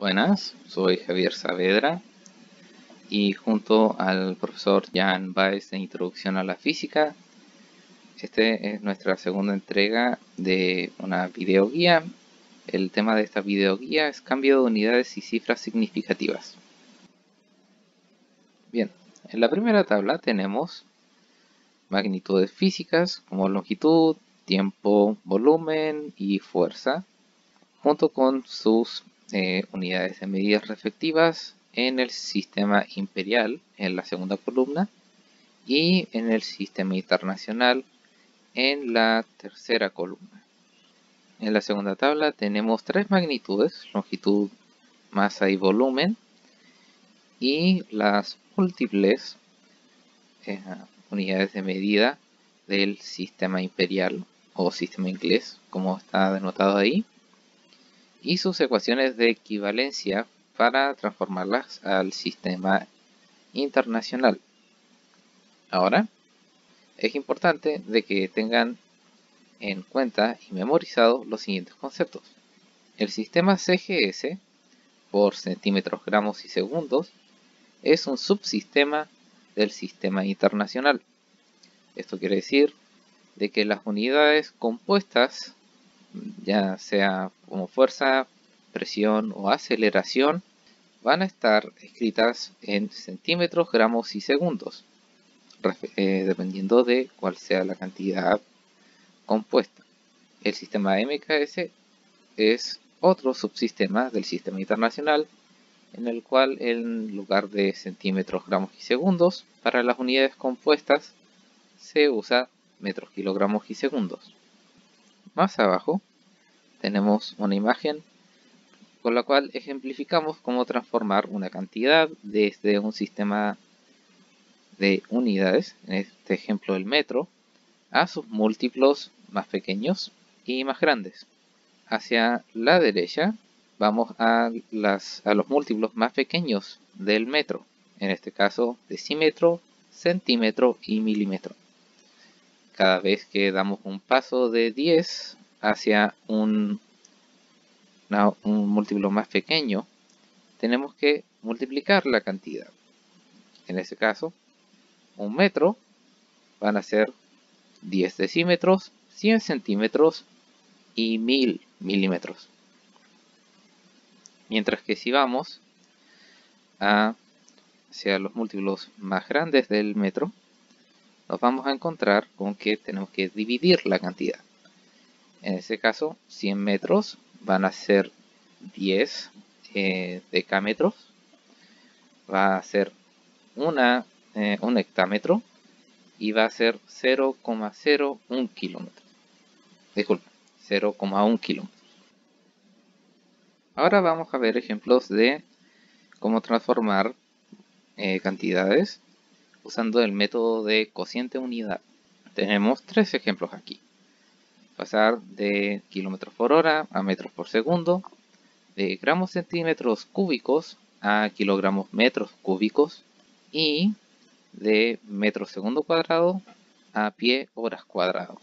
Buenas, soy Javier Saavedra y junto al profesor Jan Baez de Introducción a la Física, este es nuestra segunda entrega de una videoguía. El tema de esta videoguía es cambio de unidades y cifras significativas. Bien, en la primera tabla tenemos magnitudes físicas como longitud, tiempo, volumen y fuerza, junto con sus unidades de medidas respectivas en el sistema imperial en la segunda columna y en el sistema internacional en la tercera columna. En la segunda tabla tenemos tres magnitudes: longitud, masa y volumen, y las múltiples unidades de medida del sistema imperial o sistema inglés, como está denotado ahí, y sus ecuaciones de equivalencia para transformarlas al sistema internacional. Ahora, es importante de que tengan en cuenta y memorizados los siguientes conceptos. El sistema CGS, por centímetros, gramos y segundos, es un subsistema del sistema internacional. Esto quiere decir de que las unidades compuestas, ya sea como fuerza, presión o aceleración, van a estar escritas en centímetros, gramos y segundos, dependiendo de cuál sea la cantidad compuesta. El sistema MKS es otro subsistema del sistema internacional, en el cual en lugar de centímetros, gramos y segundos, para las unidades compuestas se usa metros, kilogramos y segundos. Más abajo tenemos una imagen con la cual ejemplificamos cómo transformar una cantidad desde un sistema de unidades, en este ejemplo el metro, a sus múltiplos más pequeños y más grandes. Hacia la derecha vamos a los múltiplos más pequeños del metro, en este caso decímetro, centímetro y milímetro. Cada vez que damos un paso de 10 hacia un múltiplo más pequeño, tenemos que multiplicar la cantidad. En este caso, un metro van a ser 10 decímetros, 100 centímetros y 1000 milímetros. Mientras que si vamos hacia los múltiplos más grandes del metro, nos vamos a encontrar con que tenemos que dividir la cantidad. En este caso, 100 metros van a ser 10 decámetros, va a ser un hectámetro y va a ser 0,01 kilómetro. Disculpa, 0,1 kilómetro. Ahora vamos a ver ejemplos de cómo transformar cantidades usando el método de cociente unidad. Tenemos tres ejemplos aquí. Pasar de kilómetros por hora a metros por segundo, de gramos centímetros cúbicos a kilogramos metros cúbicos, y de metros segundo cuadrado a pie horas cuadrado.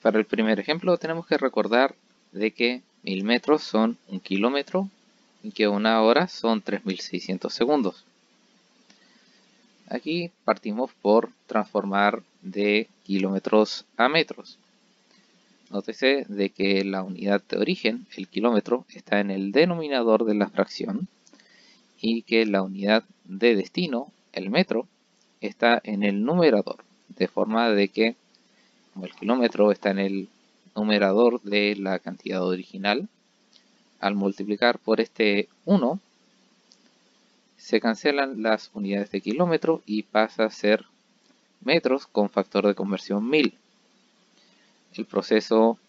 Para el primer ejemplo tenemos que recordar de que 1000 metros son 1 kilómetro y que una hora son 3600 segundos. Aquí partimos por transformar de kilómetros a metros. Nótese de que la unidad de origen, el kilómetro, está en el denominador de la fracción y que la unidad de destino, el metro, está en el numerador, de forma de que como el kilómetro está en el numerador de la cantidad original, al multiplicar por este 1, se cancelan las unidades de kilómetro y pasa a ser metros con factor de conversión 1000. El proceso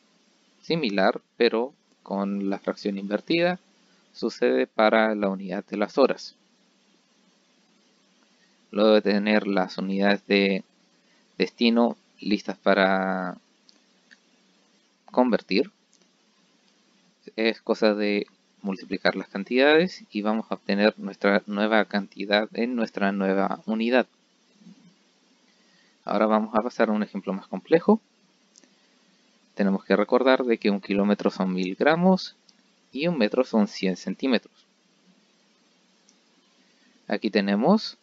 similar, pero con la fracción invertida, sucede para la unidad de las horas. Luego de tener las unidades de destino listas para convertir, es cosa de multiplicar las cantidades y vamos a obtener nuestra nueva cantidad en nuestra nueva unidad. Ahora vamos a pasar a un ejemplo más complejo. Tenemos que recordar de que 1 kilómetro son 1000 gramos y un metro son 100 centímetros. Aquí tenemos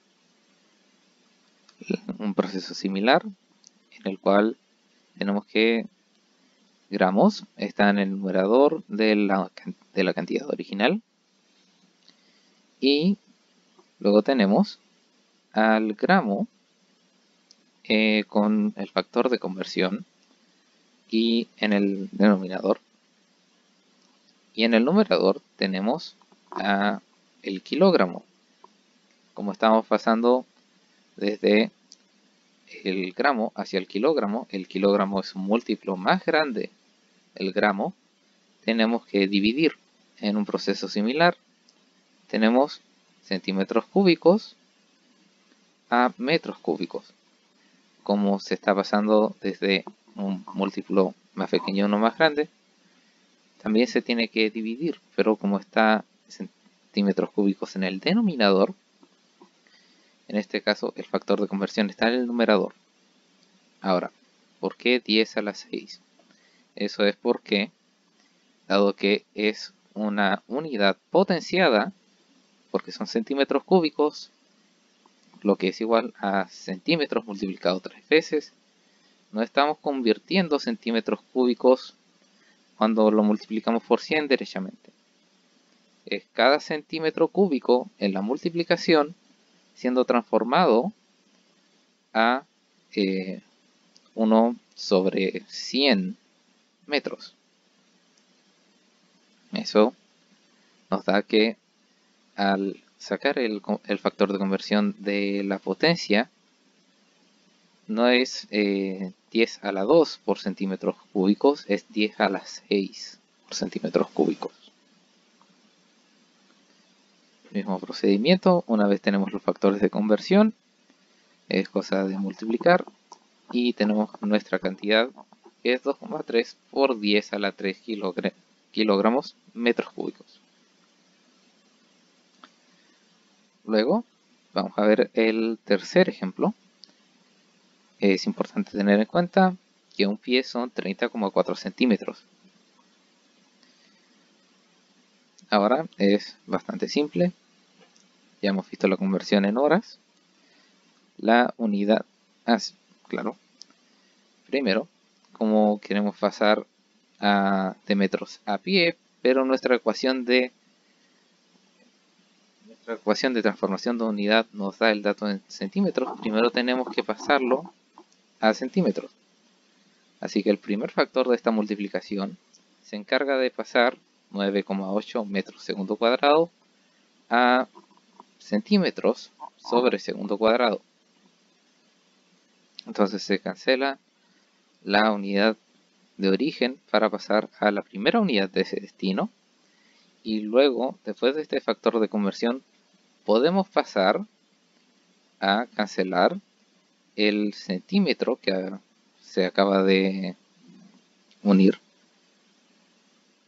un proceso similar en el cual tenemos que gramos está en el numerador de la cantidad original y luego tenemos al gramo con el factor de conversión y en el denominador, y en el numerador tenemos el kilogramo. Como estamos pasando desde el gramo hacia el kilogramo es un múltiplo más grande del gramo, tenemos que dividir. En un proceso similar tenemos centímetros cúbicos a metros cúbicos. Como se está pasando desde un múltiplo más pequeño a uno más grande, también se tiene que dividir, pero como está centímetros cúbicos en el denominador, en este caso el factor de conversión está en el numerador. Ahora, ¿por qué 10 a la 6? Eso es porque, dado que es una unidad potenciada, porque son centímetros cúbicos, lo que es igual a centímetros multiplicado 3 veces, no estamos convirtiendo centímetros cúbicos cuando lo multiplicamos por 100 derechamente. Es cada centímetro cúbico en la multiplicación siendo transformado a 1 sobre 100 metros. Eso nos da que al sacar el factor de conversión de la potencia, no es 10 a la 2 por centímetros cúbicos, es 10 a la 6 por centímetros cúbicos. Mismo procedimiento, una vez tenemos los factores de conversión, es cosa de multiplicar y tenemos nuestra cantidad, que es 2,3 por 10 a la 3 kilogramos metros cúbicos. Luego vamos a ver el tercer ejemplo. Es importante tener en cuenta que un pie son 30,4 centímetros. Ahora es bastante simple. Ya hemos visto la conversión en horas. La unidad, claro. Primero, como queremos pasar de metros a pie, pero nuestra ecuación de transformación de unidad nos da el dato en centímetros, primero tenemos que pasarlo a centímetros. Así que el primer factor de esta multiplicación se encarga de pasar 9,8 metros segundo cuadrado a centímetros sobre segundo cuadrado. Entonces se cancela la unidad de origen para pasar a la primera unidad de ese destino, y luego, después de este factor de conversión, podemos pasar a cancelar el centímetro que se acaba de unir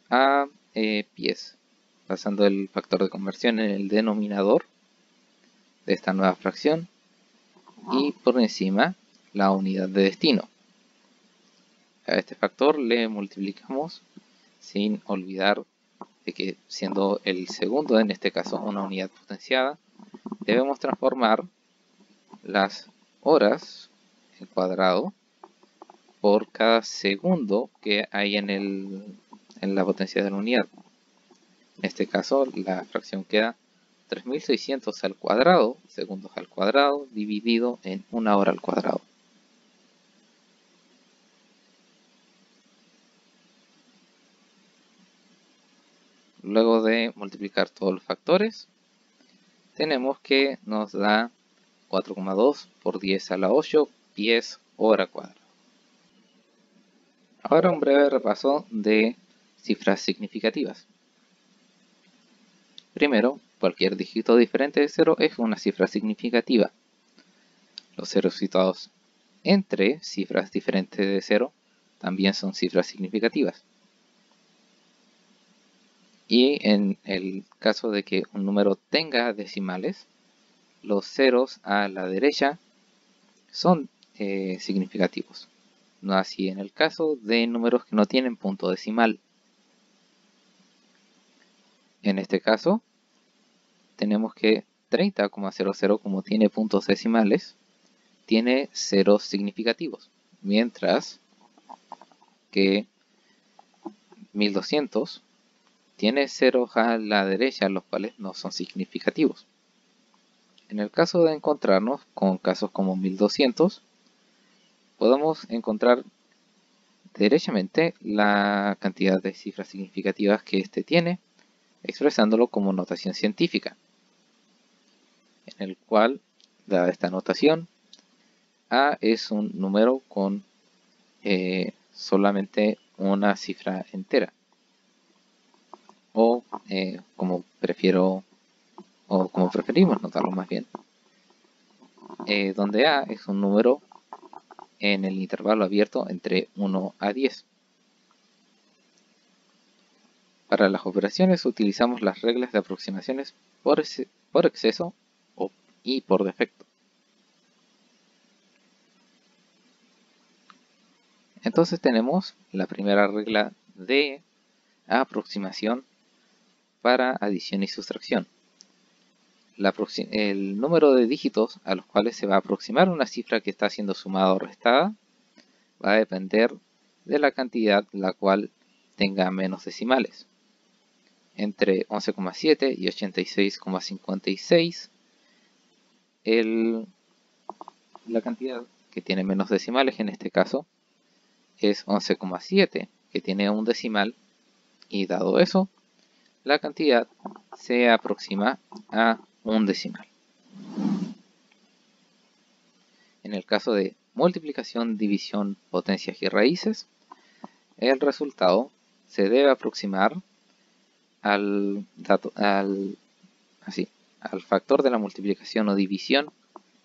a pies, pasando el factor de conversión en el denominador de esta nueva fracción y por encima la unidad de destino. A este factor le multiplicamos sin olvidar de que, siendo el segundo en este caso una unidad potenciada, debemos transformar las horas en cuadrado por cada segundo que hay en la potencia de la unidad. En este caso la fracción queda 3600 al cuadrado, segundos al cuadrado, dividido en una hora al cuadrado. Luego de multiplicar todos los factores, tenemos que nos da 4,2 por 10 a la 8 pies hora cuadrada. Ahora un breve repaso de cifras significativas. Primero, cualquier dígito diferente de 0 es una cifra significativa. Los ceros situados entre cifras diferentes de 0 también son cifras significativas. Y en el caso de que un número tenga decimales, los ceros a la derecha son significativos. No así en el caso de números que no tienen punto decimal. En este caso, tenemos que 30,00, como tiene puntos decimales, tiene ceros significativos, mientras que 1200 tiene ceros a la derecha, los cuales no son significativos. En el caso de encontrarnos con casos como 1200, podemos encontrar derechamente la cantidad de cifras significativas que éste tiene, expresándolo como notación científica, en el cual, dada esta notación, A es un número con solamente una cifra entera, o como preferimos notarlo más bien, donde A es un número en el intervalo abierto entre 1 a 10. Para las operaciones utilizamos las reglas de aproximaciones por exceso y por defecto. Entonces tenemos la primera regla de aproximación para adición y sustracción. El número de dígitos a los cuales se va a aproximar una cifra que está siendo sumada o restada va a depender de la cantidad la cual tenga menos decimales. Entre 11,7 y 86,56, la cantidad que tiene menos decimales en este caso es 11,7, que tiene un decimal, y dado eso, la cantidad se aproxima a un decimal. En el caso de multiplicación, división, potencias y raíces, el resultado se debe aproximar al factor de la multiplicación o división,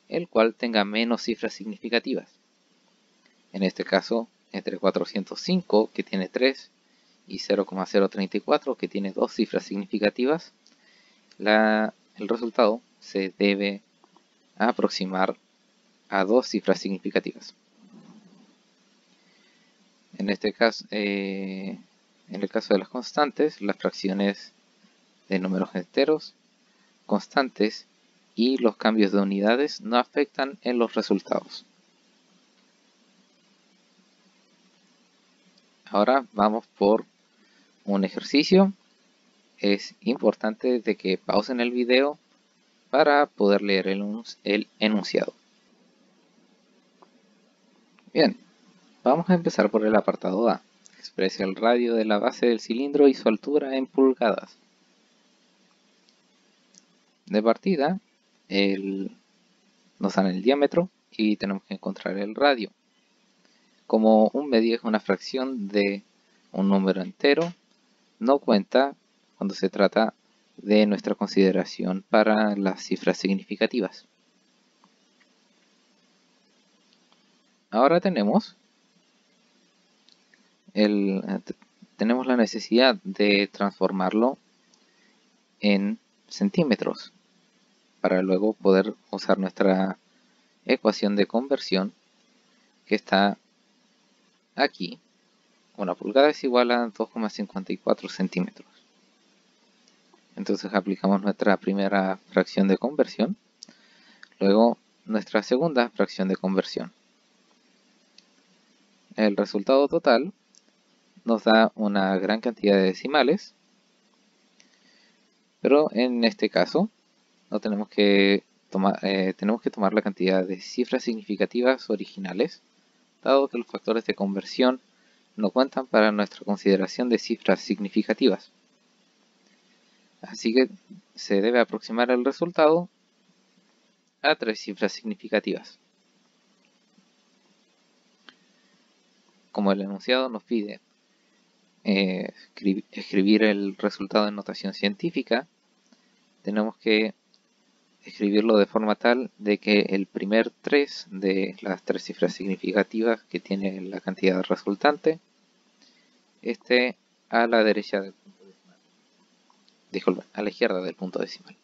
el cual tenga menos cifras significativas. En este caso, entre 405, que tiene 3, y 0,034, que tiene 2 cifras significativas, el resultado se debe aproximar a 2 cifras significativas. En este caso, en el caso de las constantes, las fracciones de números enteros, constantes y los cambios de unidades no afectan en los resultados. Ahora vamos por un ejercicio. Es importante de que pausen el video para poder leer el enunciado. Bien, vamos a empezar por el apartado A. Expresa el radio de la base del cilindro y su altura en pulgadas. De partida, nos dan el diámetro y tenemos que encontrar el radio. Como un medio es una fracción de un número entero, no cuenta cuando se trata de nuestra consideración para las cifras significativas. Ahora tenemos la necesidad de transformarlo en centímetros para luego poder usar nuestra ecuación de conversión que está aquí. Una pulgada es igual a 2,54 centímetros. Entonces aplicamos nuestra primera fracción de conversión, luego nuestra segunda fracción de conversión. El resultado total nos da una gran cantidad de decimales, pero en este caso no tenemos que tomar la cantidad de cifras significativas originales, dado que los factores de conversión no cuentan para nuestra consideración de cifras significativas. Así que se debe aproximar el resultado a 3 cifras significativas. Como el enunciado nos pide escribir el resultado en notación científica, tenemos que escribirlo de forma tal de que el primer 3 de las 3 cifras significativas que tiene la cantidad resultante esté a la derecha del punto decimal. Disculpen, a la izquierda del punto decimal.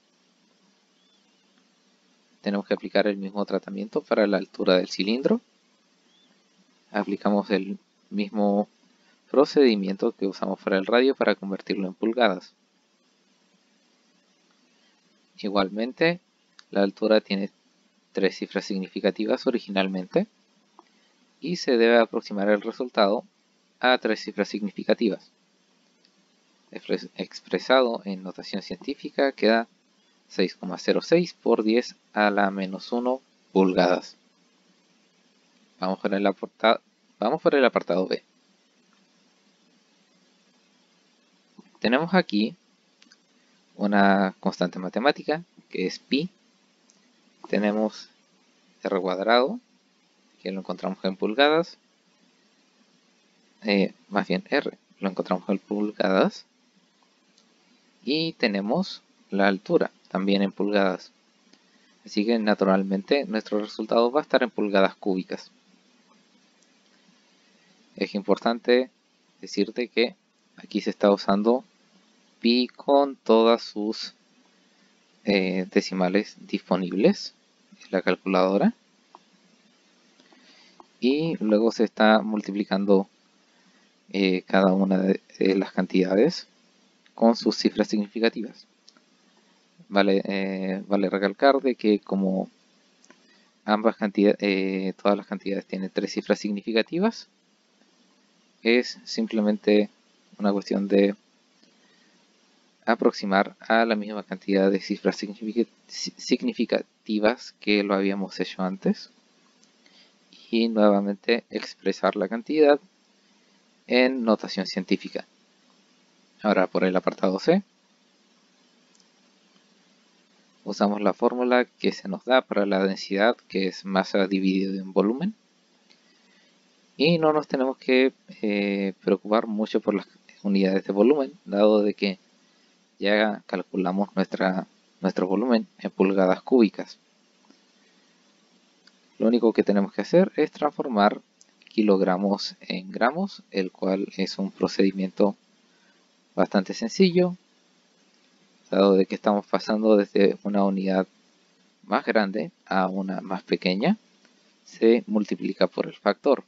Tenemos que aplicar el mismo tratamiento para la altura del cilindro. Aplicamos el mismo procedimiento que usamos para el radio para convertirlo en pulgadas. Igualmente, la altura tiene 3 cifras significativas originalmente y se debe aproximar el resultado a 3 cifras significativas. Expresado en notación científica queda 6,06 por 10 a la menos 1 pulgadas. Vamos por el apartado B. Tenemos aquí una constante matemática que es pi. Tenemos r cuadrado, que lo encontramos en pulgadas. Más bien r, lo encontramos en pulgadas. Y tenemos la altura, también en pulgadas. Así que naturalmente nuestro resultado va a estar en pulgadas cúbicas. Es importante decirte que aquí se está usando pi con todas sus decimales disponibles en la calculadora. Y luego se está multiplicando cada una de las cantidades con sus cifras significativas. Vale recalcar de que como todas las cantidades tienen 3 cifras significativas, es simplemente una cuestión de aproximar a la misma cantidad de cifras significativas que lo habíamos hecho antes y nuevamente expresar la cantidad en notación científica. Ahora por el apartado C, usamos la fórmula que se nos da para la densidad, que es masa dividido en volumen. Y no nos tenemos que preocupar mucho por las unidades de volumen, dado de que ya calculamos nuestro volumen en pulgadas cúbicas. Lo único que tenemos que hacer es transformar kilogramos en gramos, el cual es un procedimiento bastante sencillo, dado de que estamos pasando desde una unidad más grande a una más pequeña, se multiplica por el factor.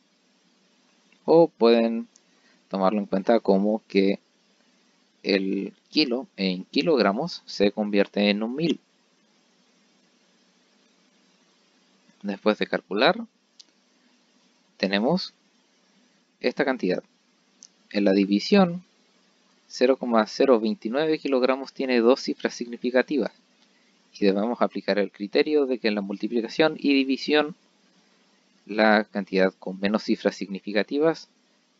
O pueden tomarlo en cuenta como que el kilo en kilogramos se convierte en 1000. Después de calcular, tenemos esta cantidad. En la división, 0,029 kilogramos tiene 2 cifras significativas. Y debemos aplicar el criterio de que en la multiplicación y división, la cantidad con menos cifras significativas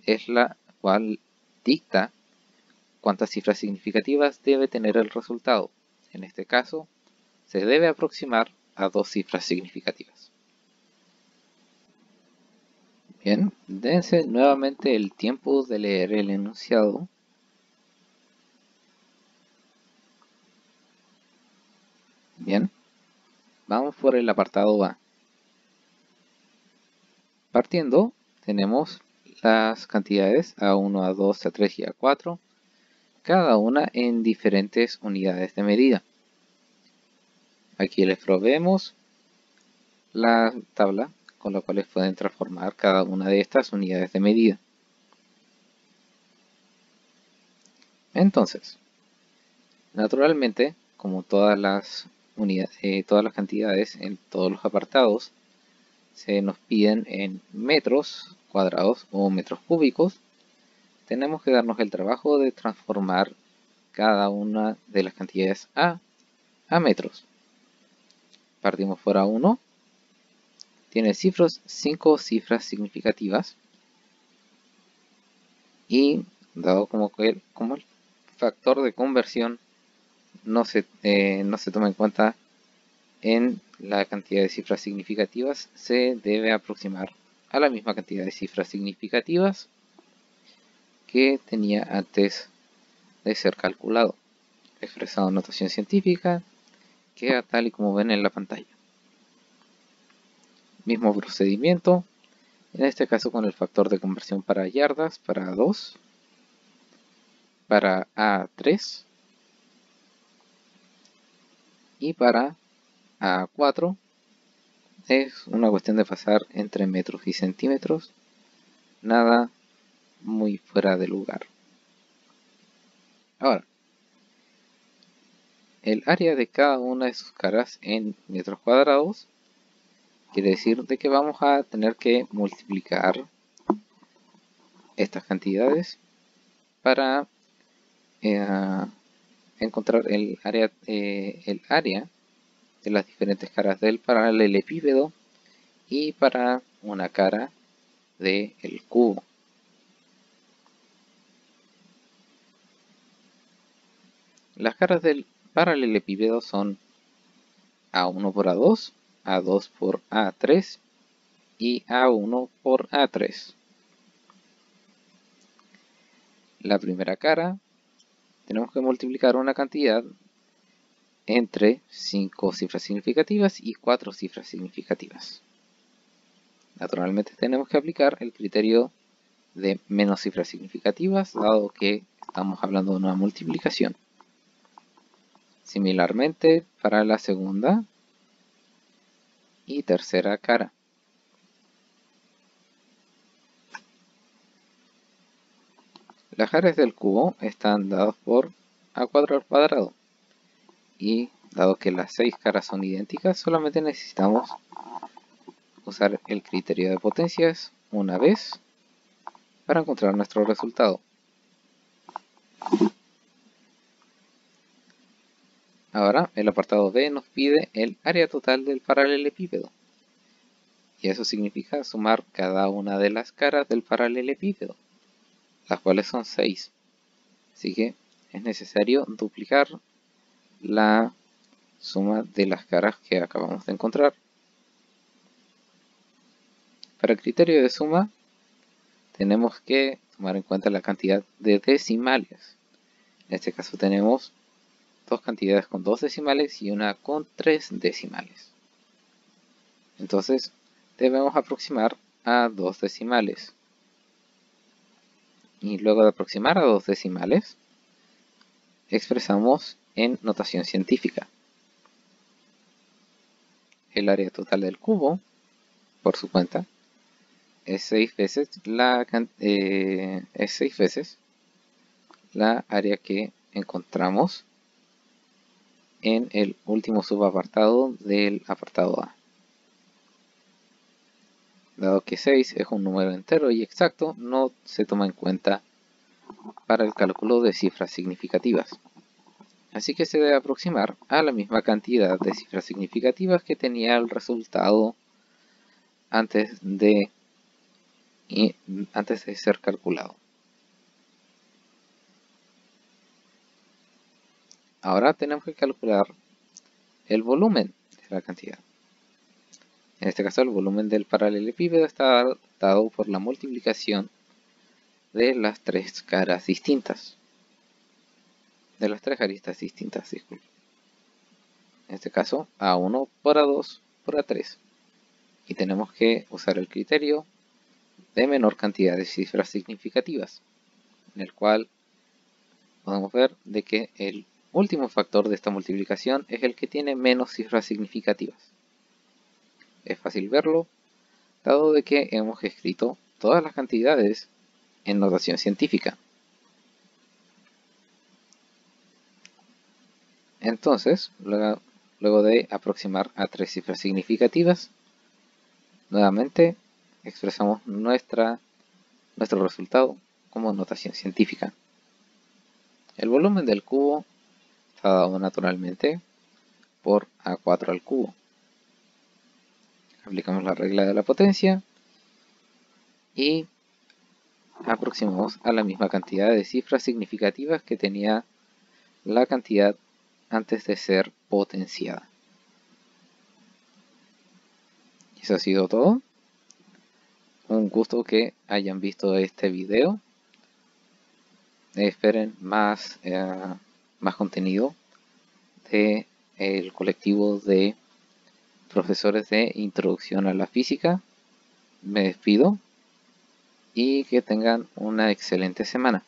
es la cual dicta cuántas cifras significativas debe tener el resultado. En este caso, se debe aproximar a 2 cifras significativas. Bien, dense nuevamente el tiempo de leer el enunciado. Bien, vamos por el apartado A. Partiendo, tenemos las cantidades A1, A2, A3 y A4, cada una en diferentes unidades de medida. Aquí les proveemos la tabla con la cual pueden transformar cada una de estas unidades de medida. Entonces, naturalmente, como todas las cantidades en todos los apartados se nos piden en metros cuadrados o metros cúbicos, tenemos que darnos el trabajo de transformar cada una de las cantidades a metros. Partimos por A1, tiene 5 cifras significativas y dado como el factor de conversión no se toma en cuenta en la cantidad de cifras significativas, se debe aproximar a la misma cantidad de cifras significativas que tenía antes de ser calculado, expresado en notación científica, queda tal y como ven en la pantalla. Mismo procedimiento, en este caso con el factor de conversión para yardas, para A2, para A3 y para A4 es una cuestión de pasar entre metros y centímetros, nada muy fuera de lugar. Ahora, el área de cada una de sus caras en metros cuadrados, quiere decir de que vamos a tener que multiplicar estas cantidades para encontrar el área de las diferentes caras del paralelepípedo y para una cara del cubo. Las caras del paralelepípedo son A1 por A2, A2 por A3 y A1 por A3. La primera cara tenemos que multiplicar una cantidad entre 5 cifras significativas y 4 cifras significativas. Naturalmente tenemos que aplicar el criterio de menos cifras significativas, dado que estamos hablando de una multiplicación. Similarmente para la segunda y tercera cara. Las caras del cubo están dadas por A4 al cuadrado. Y dado que las 6 caras son idénticas, solamente necesitamos usar el criterio de potencias una vez para encontrar nuestro resultado. Ahora el apartado B nos pide el área total del paralelepípedo. Y eso significa sumar cada una de las caras del paralelepípedo, las cuales son 6. Así que es necesario duplicar la suma de las caras que acabamos de encontrar. Para el criterio de suma tenemos que tomar en cuenta la cantidad de decimales. En este caso tenemos dos cantidades con 2 decimales y una con 3 decimales. Entonces debemos aproximar a 2 decimales. Y luego de aproximar a 2 decimales, expresamos en notación científica. El área total del cubo, por su cuenta, es 6 veces la área que encontramos en el último subapartado del apartado A. Dado que 6 es un número entero y exacto, no se toma en cuenta para el cálculo de cifras significativas. Así que se debe aproximar a la misma cantidad de cifras significativas que tenía el resultado antes de ser calculado. Ahora tenemos que calcular el volumen de la cantidad. En este caso el volumen del paralelepípedo está dado por la multiplicación de las 3 caras distintas. De las 3 aristas distintas, disculpe. En este caso A1 por A2 por A3. Y tenemos que usar el criterio de menor cantidad de cifras significativas, en el cual podemos ver de que el último factor de esta multiplicación es el que tiene menos cifras significativas. Es fácil verlo, dado de que hemos escrito todas las cantidades en notación científica. Entonces, luego de aproximar a 3 cifras significativas, nuevamente expresamos nuestro resultado como notación científica. El volumen del cubo está dado naturalmente por A4 al cubo. Aplicamos la regla de la potencia y aproximamos a la misma cantidad de cifras significativas que tenía la cantidad antes de ser potenciada. Eso ha sido todo. Un gusto que hayan visto este video. Esperen más contenido del colectivo de profesores de Introducción a la Física. Me despido y que tengan una excelente semana.